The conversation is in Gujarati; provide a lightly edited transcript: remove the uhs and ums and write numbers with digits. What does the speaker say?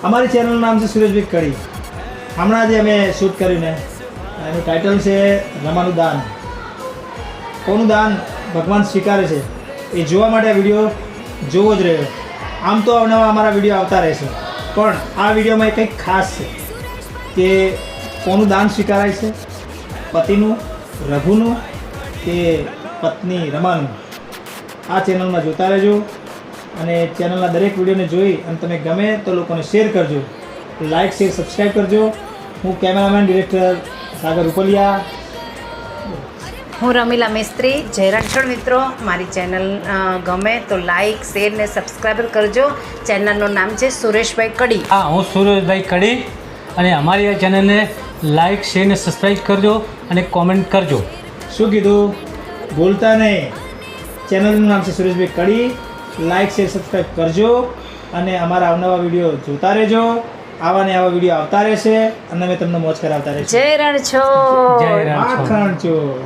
અમારી ચેનલનું નામ છે સુરેશભાઈ કડી. હમણાં જે અમે શૂટ કર્યું ને એનું ટાઇટલ છે રમાનું દાન. કોનું દાન ભગવાન સ્વીકારે છે એ જોવા માટે આ વિડીયો જોવો જ રહ્યો. આમ તો અવનવા અમારા વિડીયો આવતા રહેશે, પણ આ વિડીયોમાં કંઈક ખાસ છે કે કોનું દાન સ્વીકારાય છે, પતિનું રઘુનું કે પત્ની રમાનું. આ ચેનલમાં જોતા રહેજો અને ચેનલના દરેક વિડીયોને જોઈ અને તમે ગમે તો લોકોને શેર કરજો, લાઇક શેર સબસ્ક્રાઈબ કરજો. હું કેમેરામેન ડિરેક્ટર સાગર ઉપલિયા. હું રમીલા મિસ્ત્રી. જય રણછોડ મિત્રો, મારી ચેનલ ગમે તો લાઈક શેર ને સબસ્ક્રાઈબ કરજો. ચેનલનું નામ છે સુરેશભાઈ કડી. હા, હું સુરેશભાઈ કડી અને અમારી આ ચેનલને લાઈક શેર ને સબસ્ક્રાઈબ કરજો અને કોમેન્ટ કરજો. શું કીધું? ભૂલતા નહીં. ચેનલનું નામ છે સુરેશભાઈ કડી. લાઇક શેર સબસ્ક્રાઈબ કરજો અને અમારા અવનવા વિડીયો જોતા રહેજો. આવા ને આવા વિડીયો આવતા રહેશે અને અમે તમને મોજ કરાવતા રહેશું. જય રણછોડ. જય રણછોડ. માખણ ચોર.